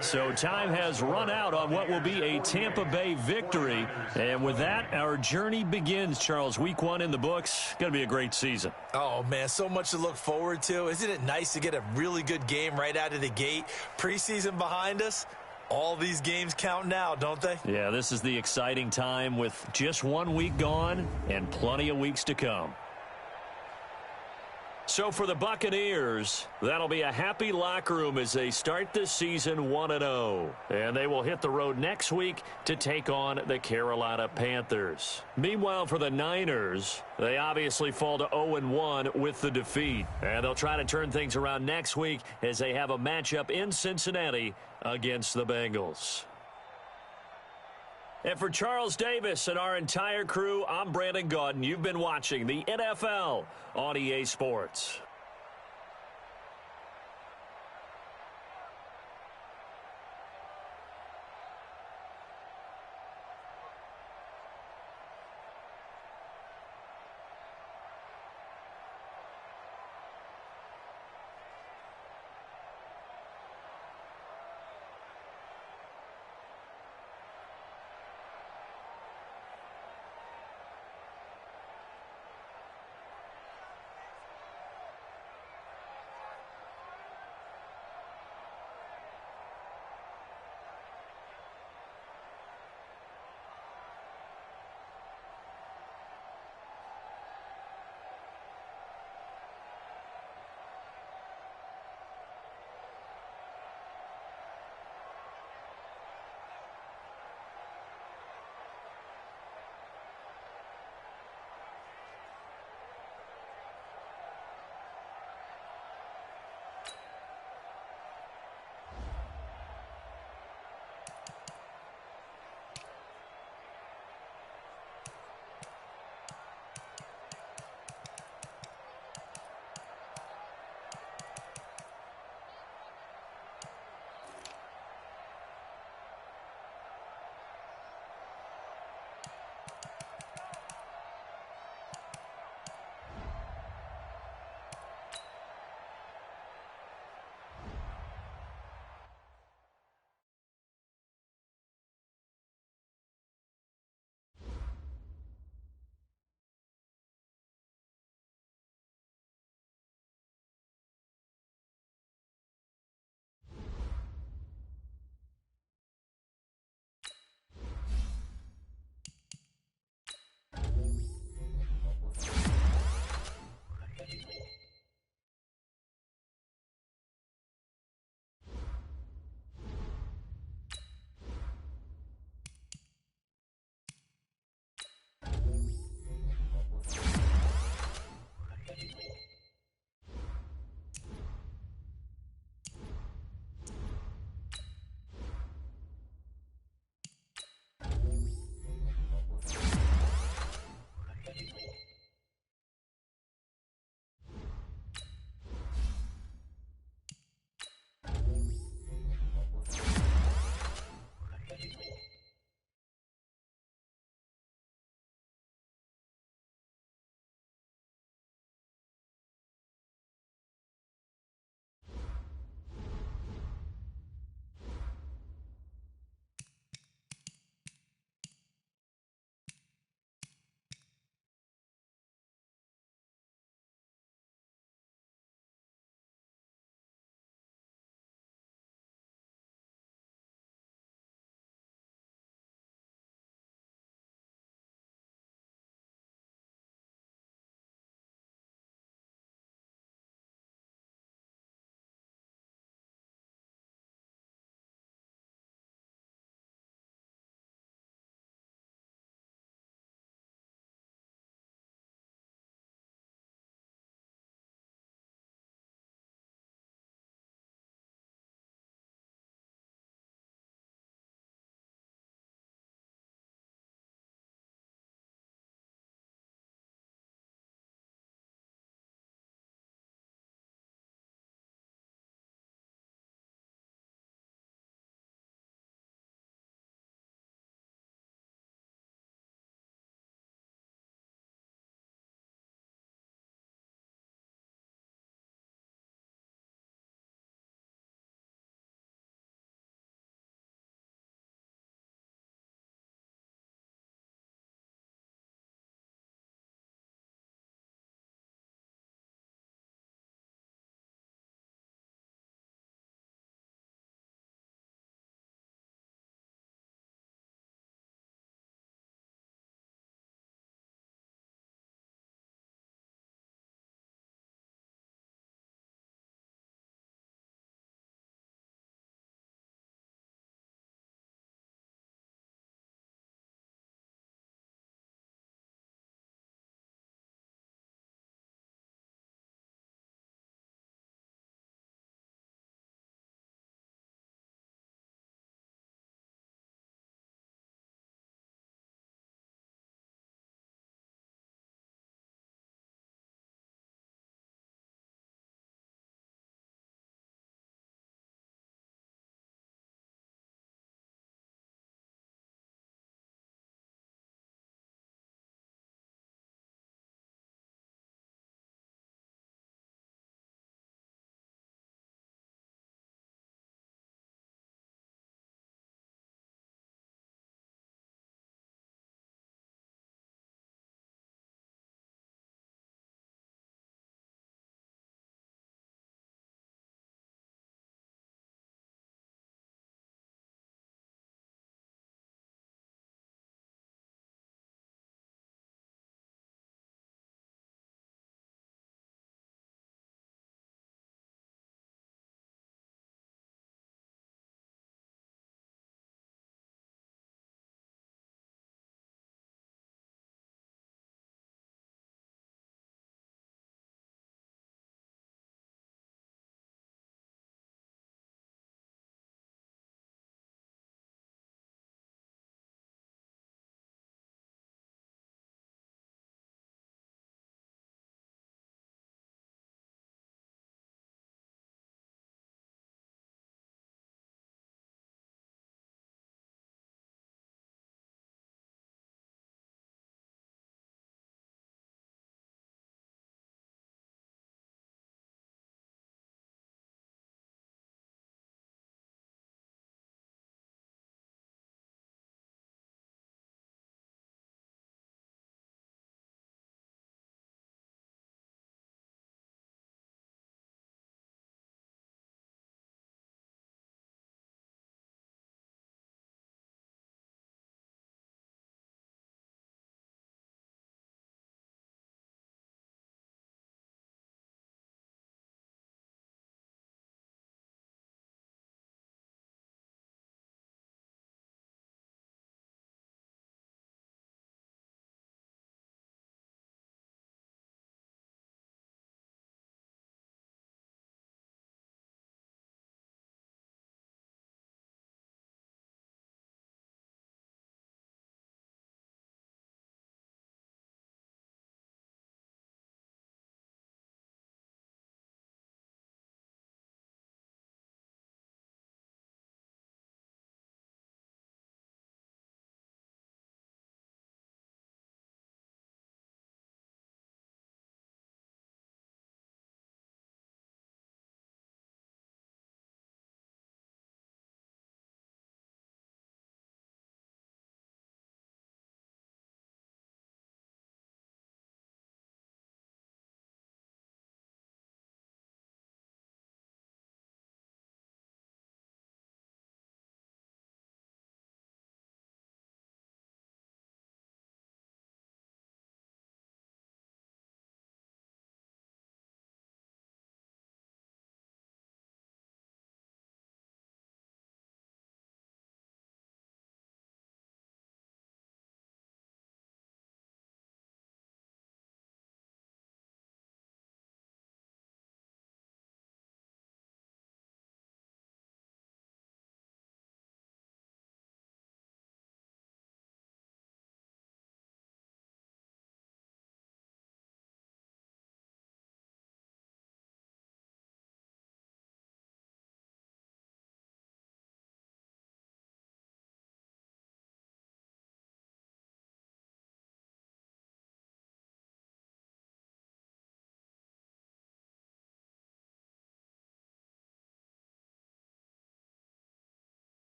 So time has run out on what will be a Tampa Bay victory. And with that, our journey begins, Charles. Week 1 in the books. Going to be a great season. Oh, man, so much to look forward to. Isn't it nice to get a really good game right out of the gate? Preseason behind us. All these games count now, don't they? Yeah, this is the exciting time with just 1 week gone and plenty of weeks to come. So for the Buccaneers, that'll be a happy locker room as they start this season 1-0. And they will hit the road next week to take on the Carolina Panthers. Meanwhile, for the Niners, they obviously fall to 0-1 with the defeat. And they'll try to turn things around next week as they have a matchup in Cincinnati against the Bengals. And for Charles Davis and our entire crew, I'm Brandon Gaudin. You've been watching the NFL on EA Sports.